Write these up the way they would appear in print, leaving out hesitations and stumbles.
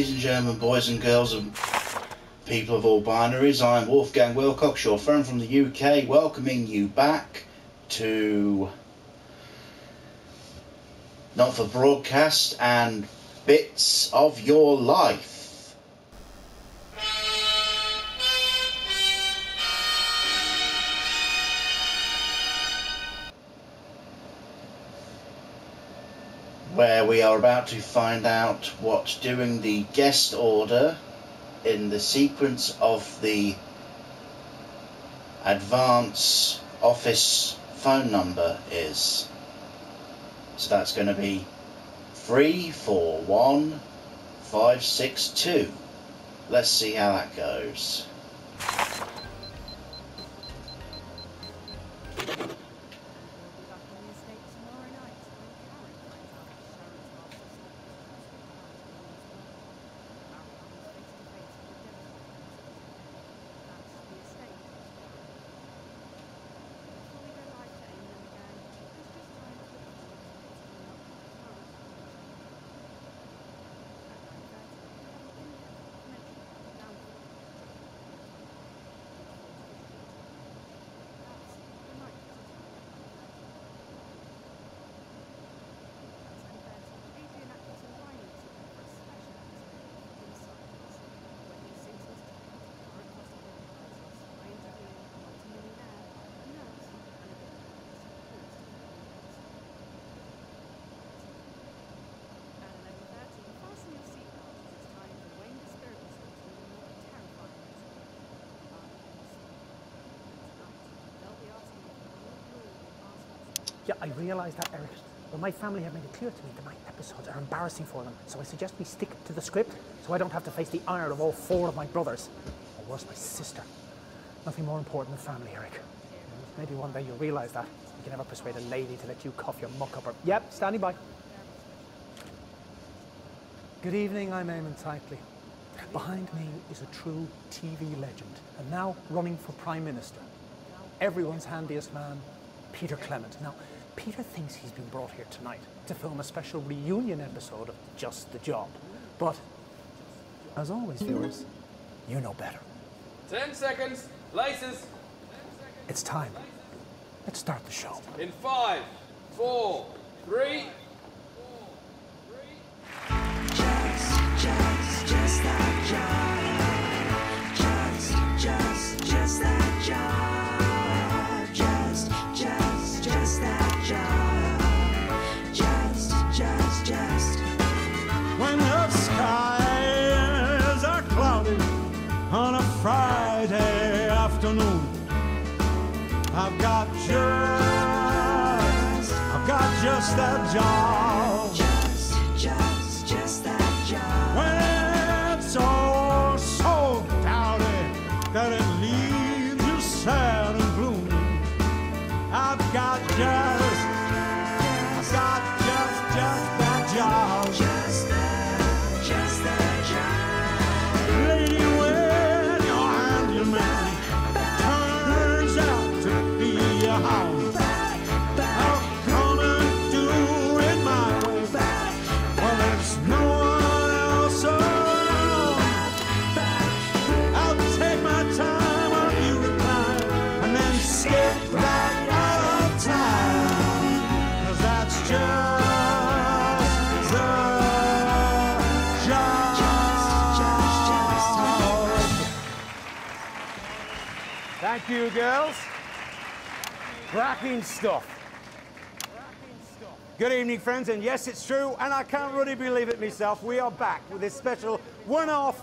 ladies and gentlemen, boys and girls, and people of all binaries. I'm Wolfgang Wilcox, your friend from the UK, welcoming you back to Not for Broadcast and Bits of Your Life. Where we are about to find out what doing the guest order in the sequence of the advance office phone number is. So that's going to be 341562. Let's see how that goes. Yeah, I realise that, Eric. But my family have made it clear to me that my episodes are embarrassing for them, so I suggest we stick to the script so I don't have to face the ire of all 4 of my brothers. Or worse, my sister. Nothing more important than family, Eric. Maybe one day you'll realise that. You can never persuade a lady to let you cough your muck up her... Yep, standing by. Good evening, I'm Eamon Tightly. Behind me is a true TV legend, and now running for Prime Minister. Everyone's handiest man, Peter Clement. Now, Peter thinks he's been brought here tonight to film a special reunion episode of Just the Job. But, as always, viewers, you know better. 10 seconds. Laces. It's time. Let's start the show. In 5, 4, 3... Just that job. Just that job. Just that job. Just. When the skies are cloudy on a Friday afternoon, I've got just that job. Just that job. When it's all so dowdy that it leaves you sad and gloomy, I've got just that job. Just that job. Lady, when your handyman turns out to be a hound, I'll come and do it my way. Well, there's no one else around. I'll take my time while you recline, and then skip right out of town. 'Cause that's just the job. Thank you, girls. Cracking stuff. Good evening, friends, and yes, it's true, and I can't really believe it myself. We are back with this special one-off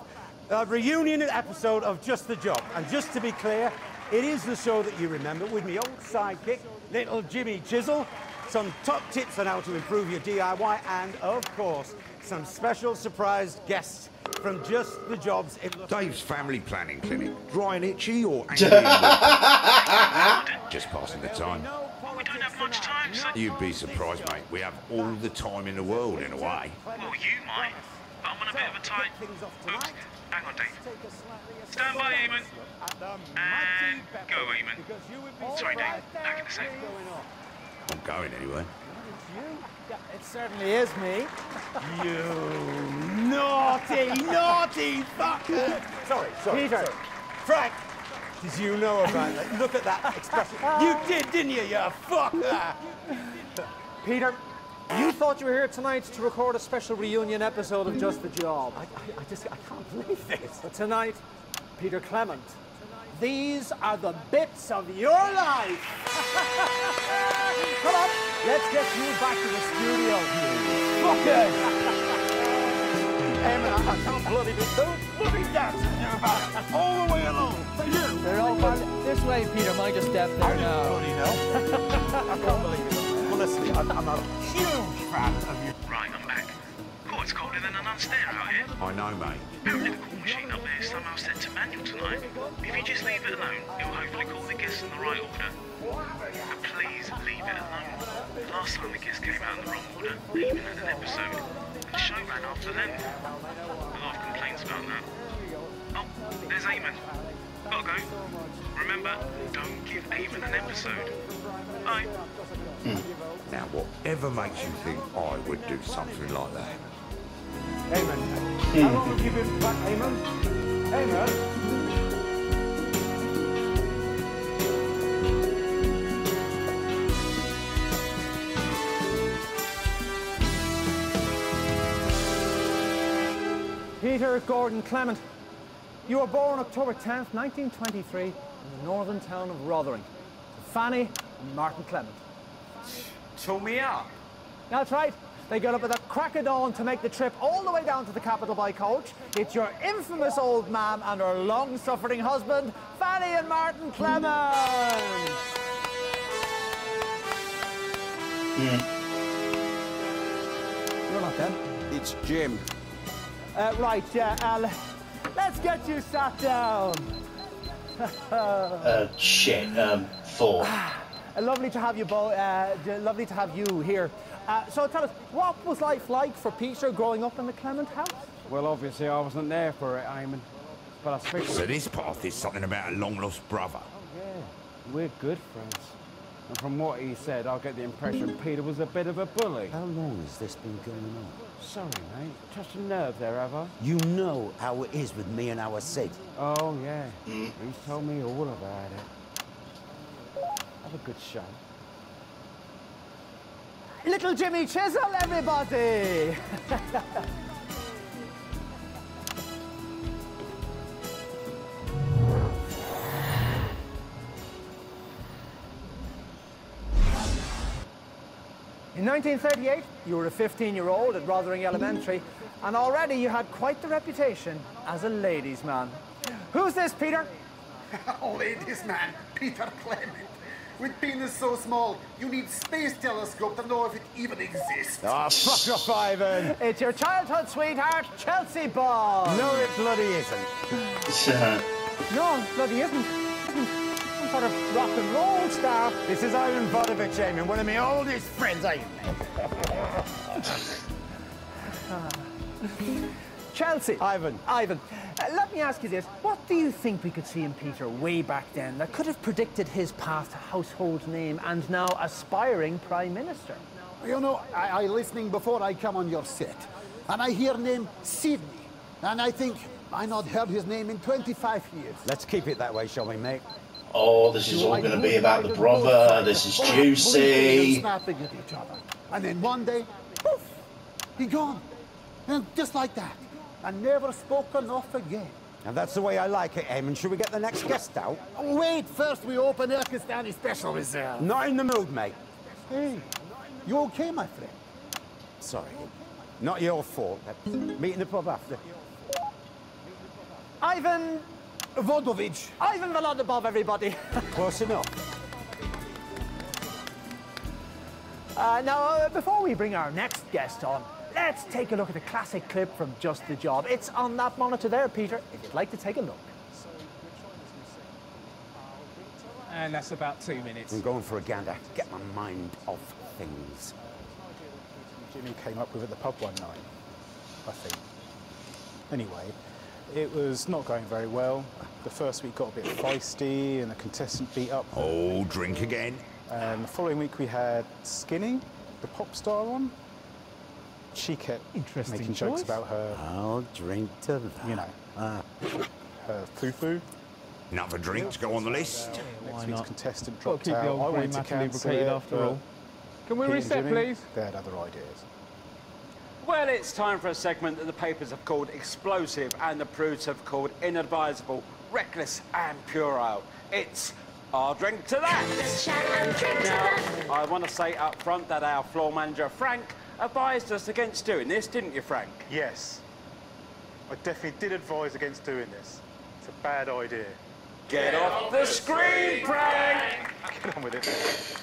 reunion episode of Just the Job. And just to be clear, it is the show that you remember with me old sidekick, little Jimmy Chisel, some top tips on how to improve your DIY, and, of course, some special surprise guests from Just the Job's... Dave's family planning clinic. Dry and itchy or angry and wet? Just passing the time. We don't have much time, so... You'd be surprised, mate. We have all the time in the world, in a way. Well, you might. But I'm on a bit of a tight... Oops, hang on, Dave. Stand by, Eamon. And go, Eamon. Sorry, Dave. Back in a sec. I'm going anyway. you. Yeah, it certainly is me. You naughty, naughty fucker! Sorry, Peter. sorry. Frank, did you know about that? Look at that expression. You did, didn't you fucker? Peter, you thought you were here tonight to record a special reunion episode of Just the Job. I can't believe this. But tonight, Peter Clement, these are the bits of your life. Come on, let's get you back to the studio. Fuckers! Eamon, I can't bloody do those bloody dances you're about all the way along. For you. They're all fine. This way, Peter. Mind your step there now. Bloody no. I can't believe it. Well, listen, I'm a huge fan of you. Right, I'm back. Oh, it's colder than an unstair out here. I know, mate. Apparently the call machine up there is somehow set to manual tonight. If you just leave it alone, it'll hopefully call the guests in the right order. But please leave it alone. Last time the guests came out in the wrong order, they even had an episode. And the show ran after them. A lot of complaints about that. Oh, there's Eamon. Gotta go. Remember, don't give Eamon an episode. Bye. Now, whatever makes you think I would do something like that? Eamon, how long have you been back, Eamon? Eamon? Peter Gordon Clement, you were born October 10th, 1923, in the northern town of Rotherham. Fanny and Martin Clement. Show me out. That's right. They got up at the crack of dawn to make the trip all the way down to the capital by coach. It's your infamous old ma'am and her long-suffering husband, Fanny and Martin Clement. You're not them. It's Jim. Right, yeah, let's get you sat down. Shit, 4. Lovely to have you both. Lovely to have you here. So tell us, what was life like for Peter growing up in the Clement house? Well, obviously I wasn't there for it, Eamon. But I speak So this path is something about a long-lost brother. yeah, we're good friends. And from what he said, I get the impression Peter was a bit of a bully. How long has this been going on? Sorry, mate. Touched a nerve there, have I? You know how it is with me and our Sid. Oh, yeah. He's told me all about it. Have a good show. Little Jimmy Chisel, everybody! In 1938, you were a 15-year-old at Rotherham Elementary, and already you had quite the reputation as a ladies' man. Who's this, Peter? Ladies man, Peter Clement. With penis so small, you need space telescope to know if it even exists. Ah, fuck off, Ivan. It's your childhood sweetheart, Chelsea Ball. No, it bloody isn't. No, bloody isn't. Some sort of rock and roll star. This is Ivan Vodovich, Eamon, one of my oldest friends, Chelsea. Ivan. Let me ask you this. What do you think we could see in Peter way back then that could have predicted his path to household name and now aspiring Prime Minister? You know, I listening before I come on your set, and I hear name Sidney, and I think I not heard his name in 25 years. Let's keep it that way, shall we, mate? Oh, this is all going to be about the brother. This is juicy. Snapping at each other, and then one day, poof, he gone, and just like that, and never spoken of again. And that's the way I like it, Eamon. Should we get the next guest out? Oh, wait, first we open Erkistani Special Reserve. Not in the mood, mate. Hey, you okay, my friend? Sorry. Not your fault. Meet in the pub after. Ivan Vodovich. Ivan Volodymyr, everybody. Close enough. Now, before we bring our next guest on, let's take a look at a classic clip from Just the Job. It's on that monitor there, Peter, if you'd like to take a look. And that's about 2 minutes. I'm going for a gander. Get my mind off things. Jimmy came up with at the pub one night, I think. Anyway, it was not going very well. The first week got a bit feisty and the contestant beat up. Oh, drink again? And the following week we had Skinny, the pop star on. She kept making jokes about her. I'll drink to that. You know, her foo-foo. Another drink to go on the list. Next week's contestant Got dropped to keep out. the old I grey wanted to matter cancel lubricated it, after but all. Can we Pete and reset, Jimmy, please? They had other ideas. Well, it's time for a segment that the papers have called explosive and the prudes have called inadvisable, reckless and puerile. It's I'll drink to that. Now, I want to say up front that our floor manager, Frank, advised us against doing this, didn't you, Frank? Yes. I definitely did advise against doing this. It's a bad idea. Get off the screen, Frank! Get on with it.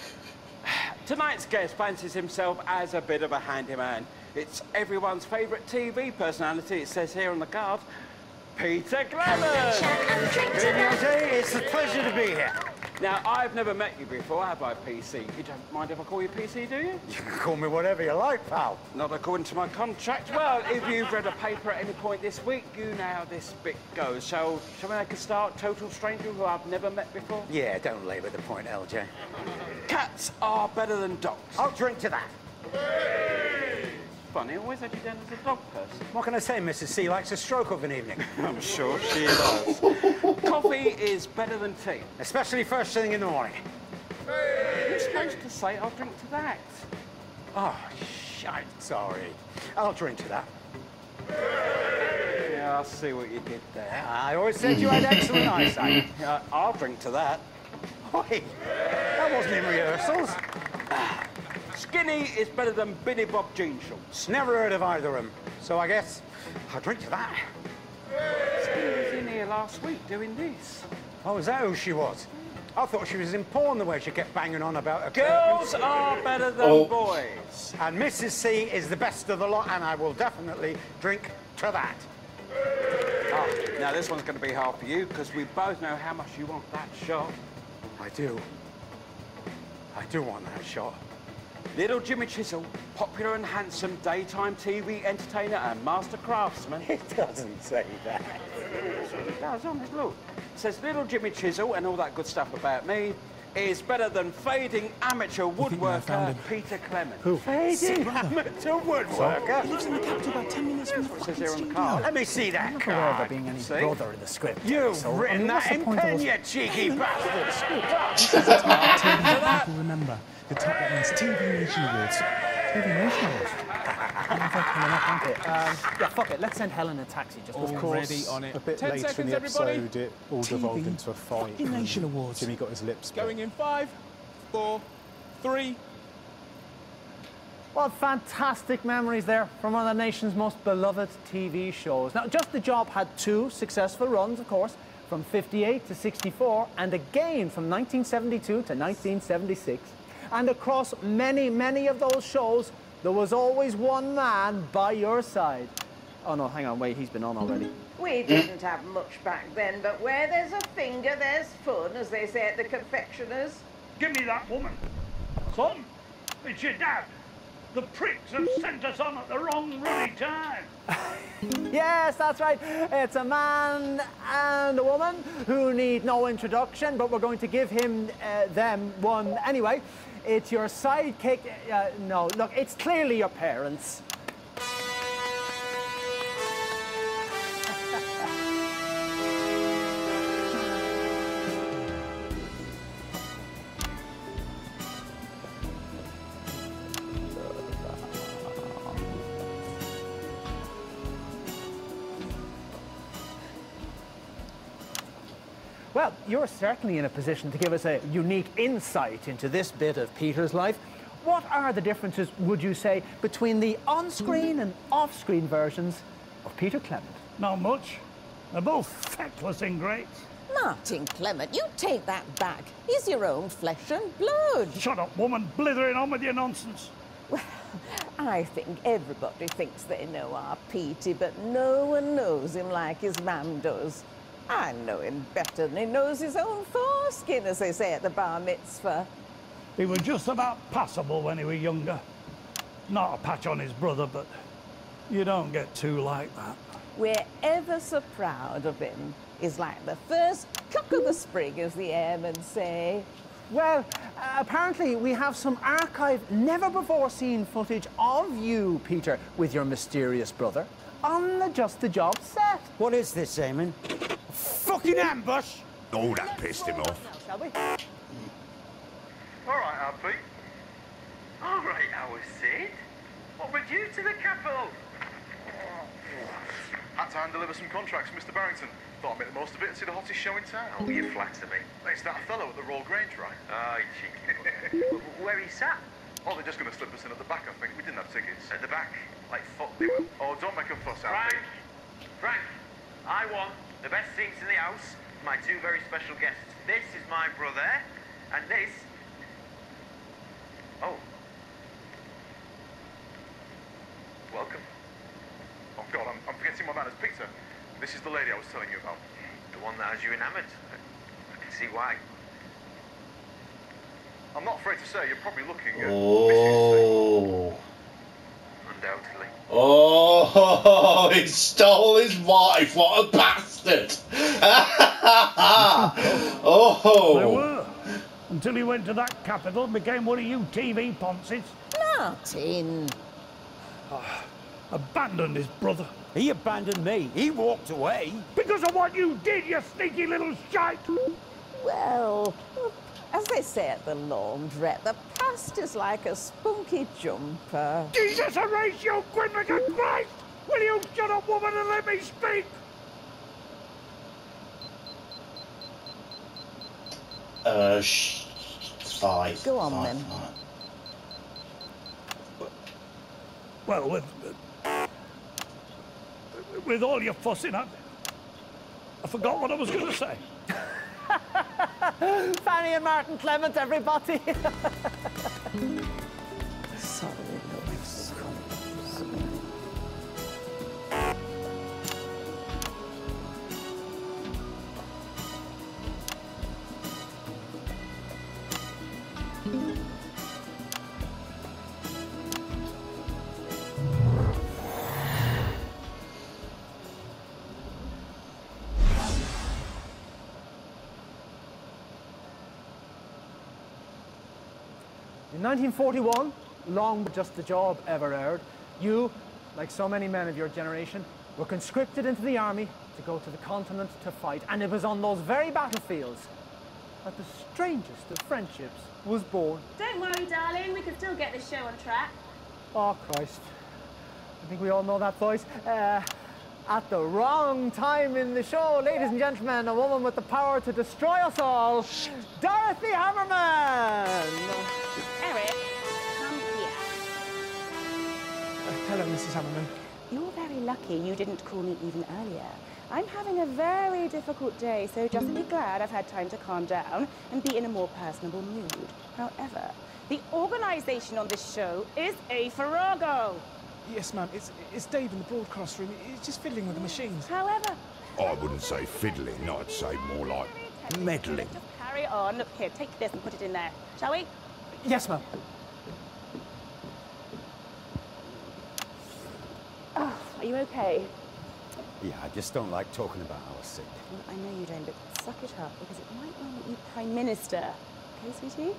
Tonight's guest fancies himself as a bit of a handyman. It's everyone's favourite TV personality, it says here on the card, Peter Clement. Good evening, LJ. It's a pleasure to be here. Now, I've never met you before, have I, PC? You don't mind if I call you PC, do you? You can call me whatever you like, pal. Not according to my contract. Well, if you've read a paper at any point this week, you know how this bit goes. So, shall we make a start? Total stranger who I've never met before? Yeah, don't labour the point, LJ. Cats are better than dogs. I'll drink to that. Funny, I always had you down as a dog person. What can I say? Mrs. C likes a stroke of an evening. I'm sure she does. Coffee is better than tea. Especially first thing in the morning. You're supposed to say, I'll drink to that. Oh, shite, sorry. I'll drink to that. Yeah, I see what you did there. I always said you had excellent eyesight. I'll drink to that. Oi, that wasn't in rehearsals. Skinny is better than Billy Bob jean shorts. Never heard of either of them. So I guess I'll drink to that. Skinny was in here last week doing this. Oh, is that who she was? I thought she was in porn the way she kept banging on about her Girls are better than boys. And Mrs. C is the best of the lot, and I will definitely drink to that. Oh, now this one's going to be hard for you, because we both know how much you want that shot. I do. I do want that shot. Little Jimmy Chisel, popular and handsome daytime TV entertainer and master craftsman. It doesn't say that. It does, honest, look. It says Little Jimmy Chisel and all that good stuff about me is better than fading amateur woodworker Peter Clement. Who? Fading amateur woodworker? He lives in the capital about 10 minutes from the It says here on the card. Let me see that I'm not aware of there card. being any See? brother in the script. You've so, written what's that the in point of pen, us- you cheeky bastard. This is the type of TV people remember. The type that wins TV Nation Awards. TV Nation Awards. Coming up, aren't it? Yeah, fuck it. Let's send Helen a taxi just Of course, A bit 10 later in seconds, the everybody. episode, it all devolved into a fight. fucking Nation Awards. Jimmy got his lips split. Going in 5, 4, 3. Well, fantastic memories there from one of the nation's most beloved TV shows. Now, Just the Job had 2 successful runs, of course, from 58 to 64, and again from 1972 to 1976. And across many, many of those shows, there was always one man by your side. Oh no, hang on, wait, he's been on already. We didn't have much back then, but where there's a finger, there's fun, as they say at the confectioners. Give me that woman. Son, it's your dad. The pricks have sent us on at the wrong ruddy time. Yes, that's right. It's a man and a woman who need no introduction, but we're going to give them one anyway. It's your sidekick. No, look, it's clearly your parents. Well, you're certainly in a position to give us a unique insight into this bit of Peter's life. What are the differences, would you say, between the on-screen and off-screen versions of Peter Clement? Not much. They're both feckless ingrates. Martin Clement, you take that back. He's your own flesh and blood. Shut up, woman, blithering on with your nonsense. Well, I think everybody thinks they know our Petey, but no one knows him like his mam does. I know him better than he knows his own foreskin, as they say at the bar mitzvah. He was just about passable when he was younger. Not a patch on his brother, but you don't get two like that. We're ever so proud of him. He's like the first cock of the spring, as the airmen say. Well, apparently we have some archived, never-before-seen footage of you, Peter, with your mysterious brother on the Just the Job set. What is this, Eamon? Fucking ambush! Oh, that pissed him off. Shall we? All right, Alfie. All right, our Sid. What brings you to the capital? Had to hand deliver some contracts, Mr. Barrington. Thought I'd make the most of it and see the hottest show in town. Oh, you flatter me. It's that fellow at the Royal Grange, right? Oh, you cheeky bugger. Where he sat? Oh, they're just going to slip us in at the back, I think. We didn't have tickets. At the back? Like fuck they will. Oh, don't make a fuss, Alfie. Frank, I want the best seats in the house for my two very special guests. This is my brother, and this... Oh. Welcome. Oh, God, I'm forgetting my manners. Peter, this is the lady I was telling you about. The one that has you enamoured. I can see why. I'm not afraid to say you're probably looking at... Oh. Undoubtedly. Oh, he stole his wife. What a bastard. Oh. They were. Until he went to that capital and became one of you TV ponces. Martin. Abandoned his brother. He abandoned me. He walked away. Because of what you did, you sneaky little shite. Well, as they say at the laundrette, the past is like a spunky jumper. Jesus, Horatio Quinnipigan Christ! Will you shut up, woman, and let me speak? Five. Go on, five, then. five. Well, with all your fussing, I forgot what I was going to say. Fanny and Martin Clement, everybody. Sorry, Lewis. In 1941, long but Just the Job ever aired, you, like so many men of your generation, were conscripted into the army to go to the continent to fight. And it was on those very battlefields that the strangest of friendships was born. Don't worry, darling. We can still get this show on track. Oh, Christ. I think we all know that voice. At the wrong time in the show, ladies and gentlemen, a woman with the power to destroy us all, Dorothy Hammerman! Eric, come here. Hello, Mrs. Hammerman. You're very lucky you didn't call me even earlier. I'm having a very difficult day, so just be glad I've had time to calm down and be in a more personable mood. However, the organisation on this show is a farrago. Yes, ma'am. It's Dave in the broadcast room. He's just fiddling with the machines. However... I wouldn't say fiddling. I'd say more like meddling. Just carry on. Look here, take this and put it in there. Shall we? Yes, ma'am. Oh, are you okay? Yeah, I just don't like talking about our Sid. Well, I know you don't, but suck it up, because it might well make you Prime Minister. Okay, sweetie?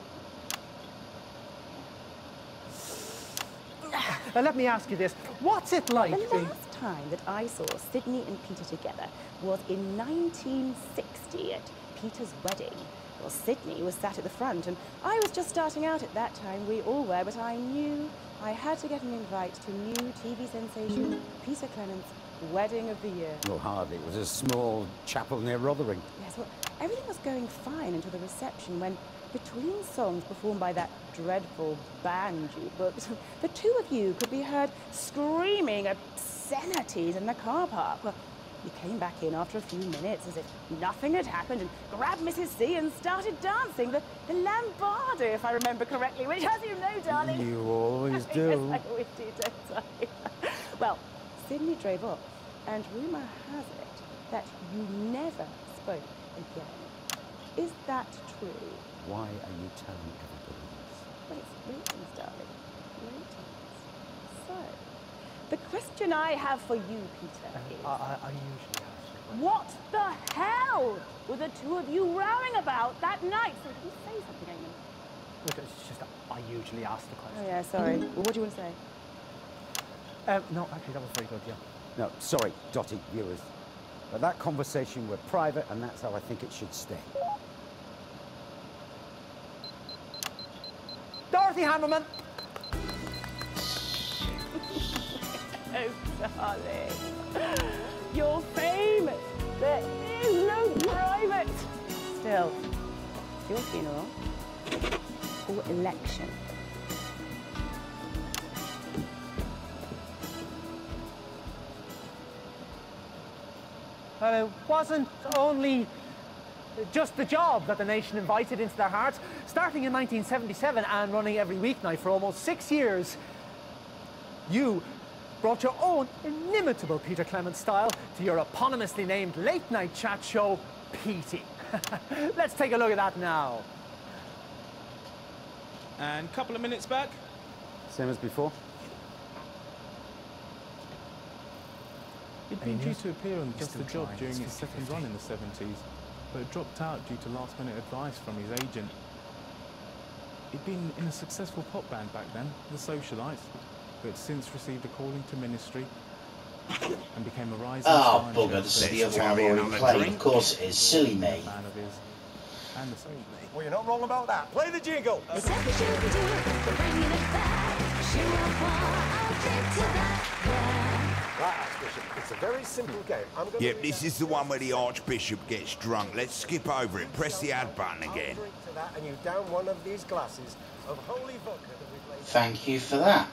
Let me ask you this. What's it like The last time that I saw Sydney and Peter together was in 1960 at Peter's wedding. Well, Sydney was sat at the front, and I was just starting out at that time. We all were, but I knew I had to get an invite to new TV sensation Peter Clement's wedding of the year. Well, hardly. It was a small chapel near Rotherham. Yes, well, everything was going fine until the reception when, between songs performed by that dreadful band you booked, the two of you could be heard screaming obscenities in the car park. Well, you came back in after a few minutes as if nothing had happened and grabbed Mrs. C and started dancing the lambada, if I remember correctly, which, as you know, darling... You always do. Yes, I always do, don't I? Well, Sydney drove off, and rumour has it that you never spoke again. Is that true? Why are you telling everybody this? Well, it's ratings, darling. Ratings. So, the question I have for you, Peter, is... I usually ask. What the hell were the two of you rowing about that night? So can you say something, Eamon? Look, it's just that I usually ask the question. Oh, yeah, sorry. Well, what do you want to say? No, actually, that was very good, yeah. No, sorry, Dottie, viewers. But that conversation were private, and that's how I think it should stay. Dorothy Hammerman! Oh, darling. You're famous. There is no private. Still, it's your funeral or election. Well, it wasn't only just the job that the nation invited into their hearts. Starting in 1977 and running every weeknight for almost 6 years, you brought your own inimitable Peter Clement style to your eponymously named late-night chat show, Petey. Let's take a look at that now. And a couple of minutes back. Same as before? He'd been due to appear on Just the Job during its second run in the 70s, but it dropped out due to last-minute advice from his agent. He'd been in a successful pop band back then, the Socialites, but since received a calling to ministry and became a rising star. Oh, bugger, this is the other one I've already played. Of course it is. Silly me. And the Socialites. Well, you're not wrong about that. Play the jingle. Right, Archbishop, it's a very simple game. Yep, this is the one where the Archbishop gets drunk. Let's skip over it. Press the add button again. Drink to that and you down one of these glasses of holy vodka that we've laid. Thank you for that.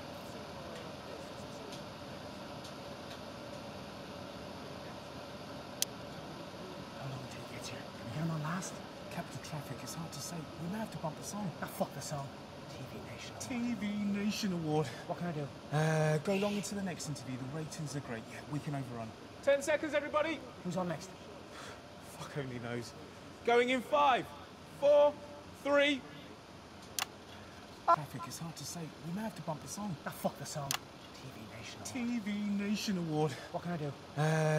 How long until he gets here? Can we get him on last? Capital traffic, it's hard to say. We may have to bump the song. Ah, fuck the song. TV Nation. TV Nation Award. What can I do? Go long into the next interview. The ratings are great. Yeah, we can overrun. 10 seconds, everybody. Who's on next? Fuck only knows. Going in 5, 4, 3. Traffic, it's hard to say. We may have to bump the song. Ah, fuck the song. TV Nation. TV Nation Award. What can I do?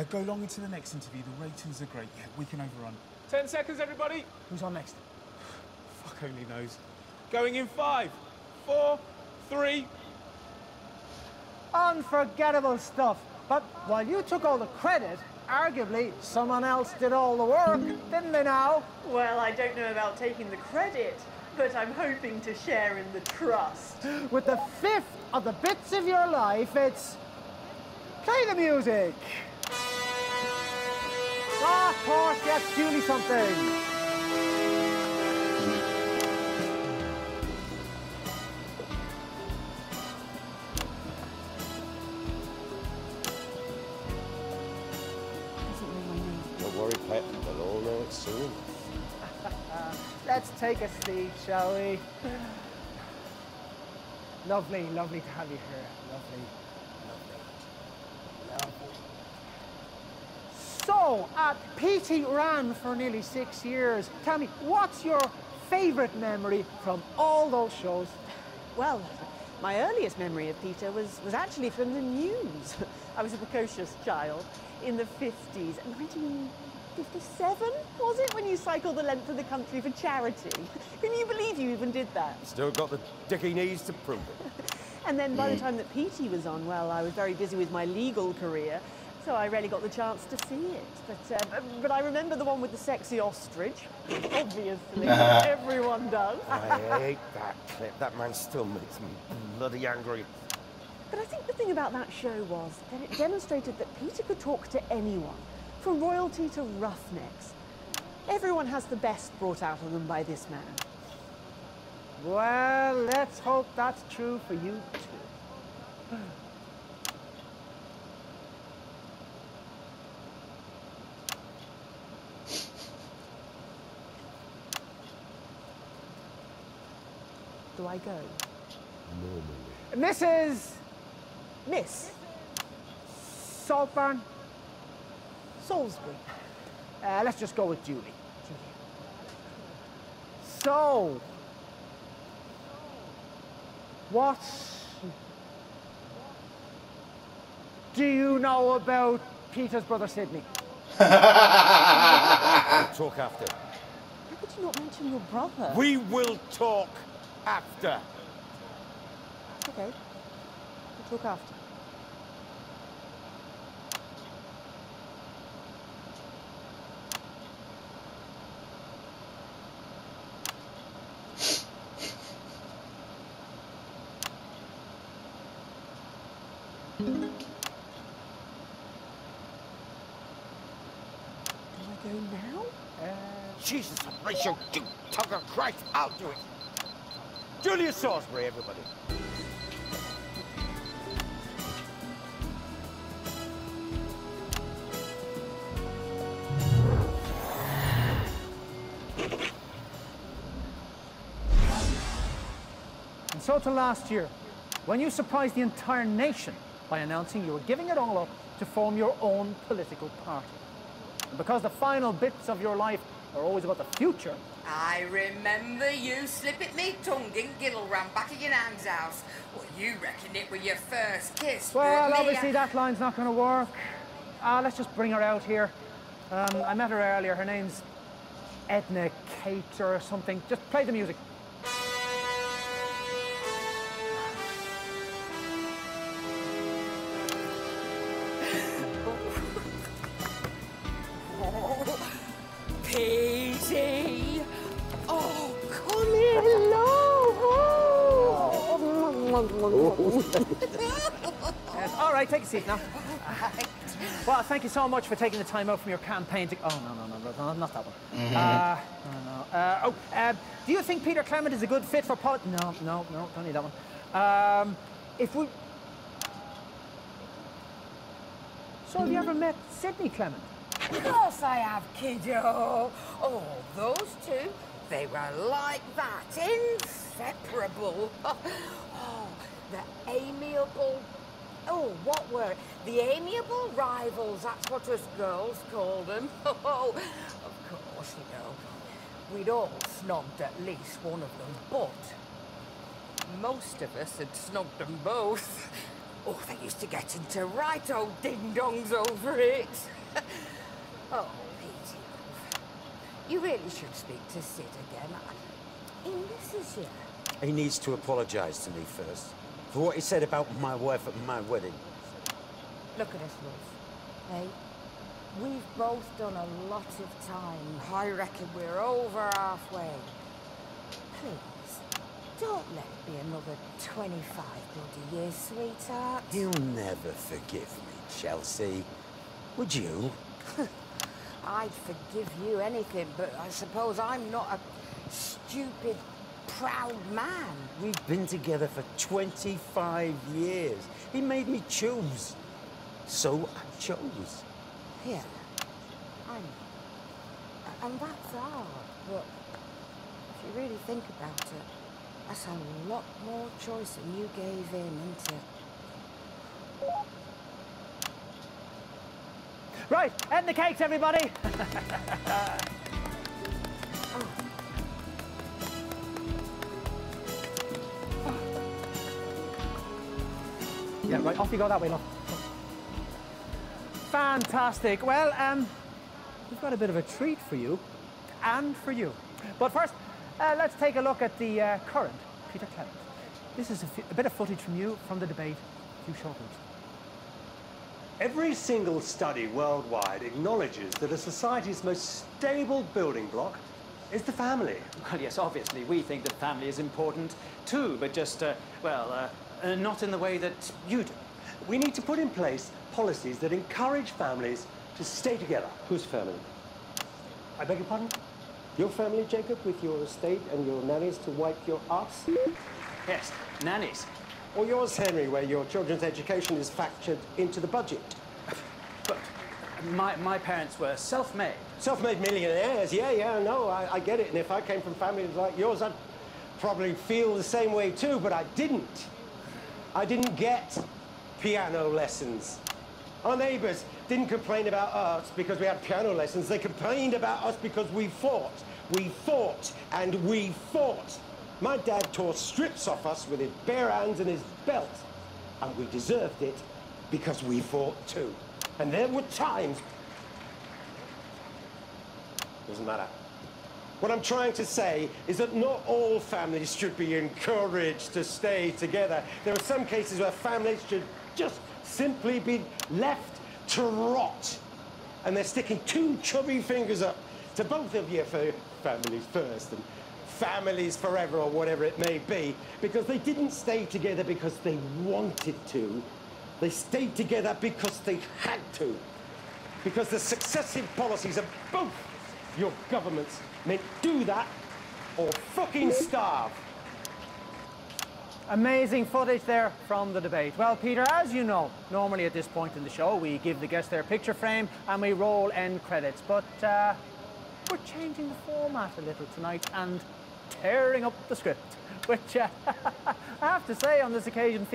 Go long into the next interview. The ratings are great. Yeah, we can overrun. 10 seconds, everybody. Who's on next? Fuck only knows. Going in 5, 4, 3. Unforgettable stuff. But while you took all the credit, arguably someone else did all the work, didn't they now? Well, I don't know about taking the credit, but I'm hoping to share in the trust. With the fifth of the bits of your life, it's... Play the music! Ah, of course, yes, Julie something. Don't worry, Pet, they'll all know it soon. Let's take a seat, shall we? Lovely, lovely to have you here. Lovely, lovely, lovely. So, Petey ran for nearly 6 years. Tell me, what's your favourite memory from all those shows? Well, my earliest memory of Peter was actually from the news. I was a precocious child in the 50s. 1957, was it, when you cycled the length of the country for charity? Can you believe you even did that? Still got the dicky knees to prove it. And then by the time that Petey was on, well, I was very busy with my legal career, so I rarely got the chance to see it. But I remember the one with the sexy ostrich, obviously. Everyone does. I hate that clip. That man still makes me bloody angry. But I think the thing about that show was that it demonstrated that Peter could talk to anyone, from royalty to roughnecks. Everyone has the best brought out of them by this man. Well, let's hope that's true for you, too. Do I go? Mrs. Miss Saltburn. Salisbury. Let's just go with Julie. So, what do you know about Peter's brother Sidney? talk after. How could you not mention your brother? We will talk after. Okay. We'll talk after. Do I go now? Jesus, Rachel, you tugger Christ, I'll do it. Julius Salisbury, everybody. And so to last year, when you surprised the entire nation by announcing you were giving it all up to form your own political party. And because the final bits of your life are always about the future. I remember you slipping me tongue in Gilliram back at your nan's house. Well, you reckon it was your first kiss. Well, but me, obviously that line's not going to work. Let's just bring her out here. I met her earlier. Her name's Edna Kate or something. Just play the music. Petey! Oh, come here, Yes, all right, take a seat now. Well, thank you so much for taking the time out from your campaign to... Oh, no, not that one. Do you think Peter Clement is a good fit for politics? No, don't need that one. If we... So have you ever met Sidney Clement? Of course I have, kiddo. Oh, those two, they were like that, inseparable. Oh, the amiable... Oh, what were it? The amiable rivals, that's what us girls called them. Oh, of course, you know, we'd all snogged at least one of them, but most of us had snogged them both. Oh, they used to get into right old ding-dongs over it. Oh, Petey, you really should speak to Sid again. He misses you. He needs to apologise to me first for what he said about my wife at my wedding. Look at us, Wolf. Hey, we've both done a lot of time. I reckon we're over halfway. Please, don't let it be another 25 bloody years, sweetheart. You'll never forgive me, Chelsea. Would you? I'd forgive you anything, but I suppose I'm not a stupid, proud man. We've been together for 25 years. He made me choose. So I chose. Yeah, I know. And that's hard, but if you really think about it, that's a lot more choice than you gave in, isn't it? Right, Edna Kate, everybody. Yeah, right, off you go that way, love. Fantastic. Well, we've got a bit of a treat for you, and for you. But first, let's take a look at the current Peter Clement. This is a bit of footage from you from the debate a few short weeks ago. Every single study worldwide acknowledges that a society's most stable building block is the family. Well, yes, obviously, we think that family is important too, but just, not in the way that you do. We need to put in place policies that encourage families to stay together. Whose family? I beg your pardon? Your family, Jacob, with your estate and your nannies to wipe your ass? Yes, nannies. Or yours, Henry, where your children's education is factored into the budget? But my parents were self-made. Self-made millionaires, yeah, no, I get it. And if I came from families like yours, I'd probably feel the same way too, but I didn't. I didn't get piano lessons. Our neighbours didn't complain about us because we had piano lessons. They complained about us because we fought. We fought and we fought. My dad tore strips off us with his bare hands and his belt. And we deserved it because we fought too. And there were times... Doesn't matter. What I'm trying to say is that not all families should be encouraged to stay together. There are some cases where families should just simply be left to rot. And they're sticking two chubby fingers up to both of you for families first and families forever or whatever it may be, because they didn't stay together because they wanted to. They stayed together because they had to. Because the successive policies of both your governments meant do that or fucking starve. Amazing footage there from the debate. Well, Peter, as you know, normally at this point in the show, we give the guests their picture frame and we roll end credits. But we're changing the format a little tonight and tearing up the script, which I have to say on this occasion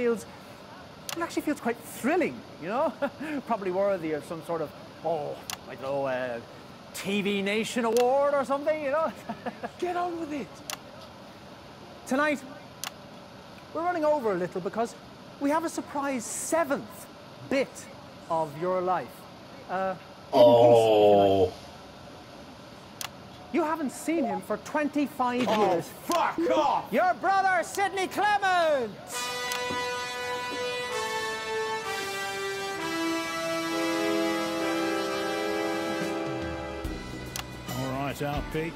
actually feels quite thrilling, you know? Probably worthy of some sort of, I don't know, TV Nation Award or something, you know? Get on with it. Tonight, we're running over a little because we have a surprise 7th bit of your life. You haven't seen him for 25 years. Oh, fuck off! Your brother, Sidney Clement! All right, our Pete.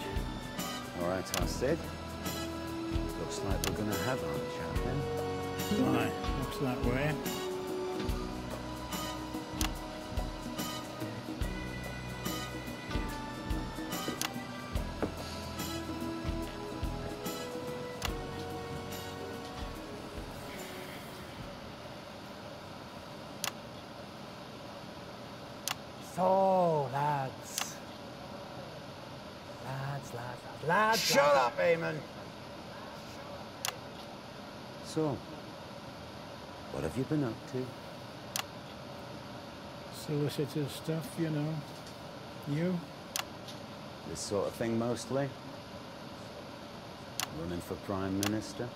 All right, our Sid. Looks like we're going to have our chat then. Right, looks that way. So, lads. Shut up, Eamon. So, what have you been up to? Solicitor stuff, you know. You? This sort of thing mostly? Running for Prime Minister?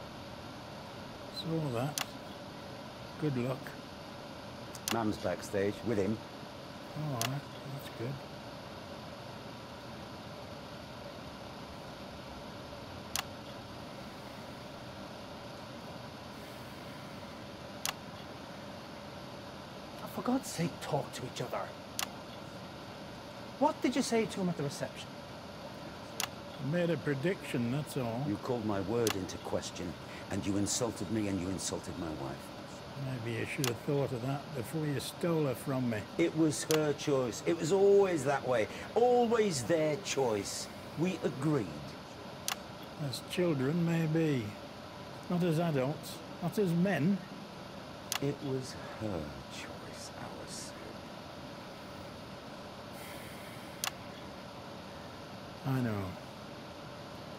Saw that. Good luck. Mam's backstage with him. All right, that's good. For God's sake, talk to each other. What did you say to him at the reception? I made a prediction, that's all. You called my word into question, and you insulted me and you insulted my wife. Maybe you should have thought of that before you stole her from me. It was her choice. It was always that way. Always their choice. We agreed. As children, maybe. Not as adults. Not as men. It was her choice, Alice. I know.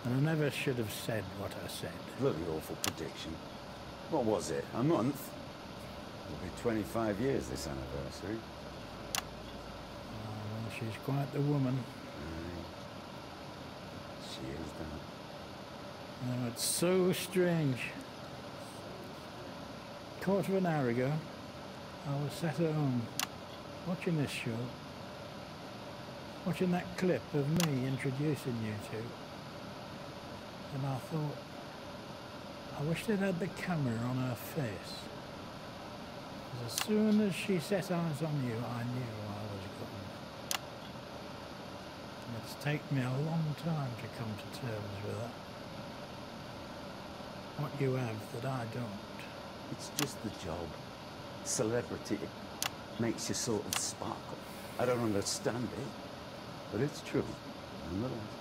And I never should have said what I said. Bloody awful prediction. What was it? A month? It'll be 25 years this anniversary. Oh, well, she's quite the woman. Aye. She is that. Oh, it's so strange. Quarter of an hour ago, I was sat at home, watching this show, watching that clip of me introducing you two. And I thought, I wish they'd had the camera on her face. Because as soon as she set eyes on you, I knew I was gone. And it's taken me a long time to come to terms with that. What you have that I don't. It's just the job. Celebrity makes you sort of sparkle. I don't understand it, but it's true, nonetheless.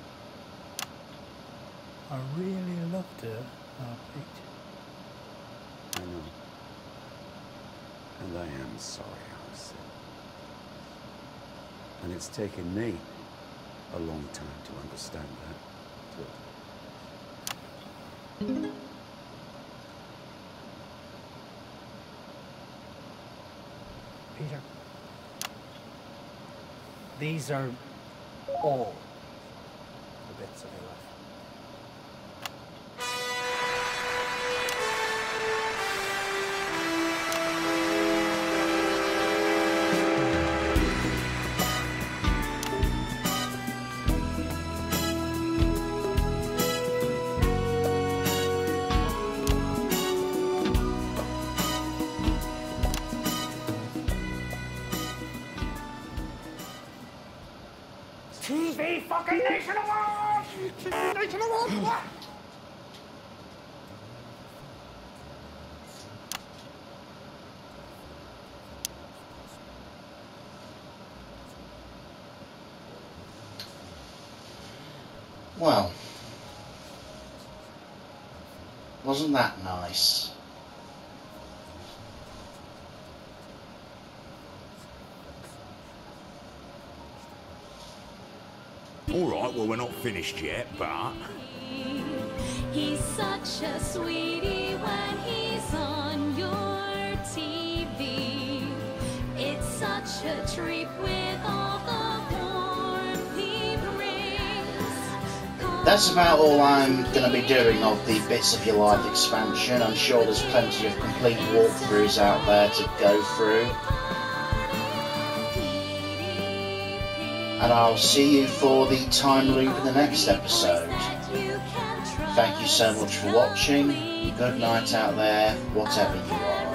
I really loved her, Pete. I know. And I am sorry, Alice. And it's taken me a long time to understand that, too. Peter, these are all the bits of your life. fucking nation of ours! Nation of ours! Well, wasn't that nice? All right, well, we're not finished yet, but... He's such a sweetie when he's on your TV. It's such a treat with all the warmth he brings. That's about all I'm going to be doing of the Bits of Your Life expansion. I'm sure there's plenty of complete walkthroughs out there to go through. And I'll see you for the time loop in the next episode. Thank you so much for watching. Good night out there, whatever you are.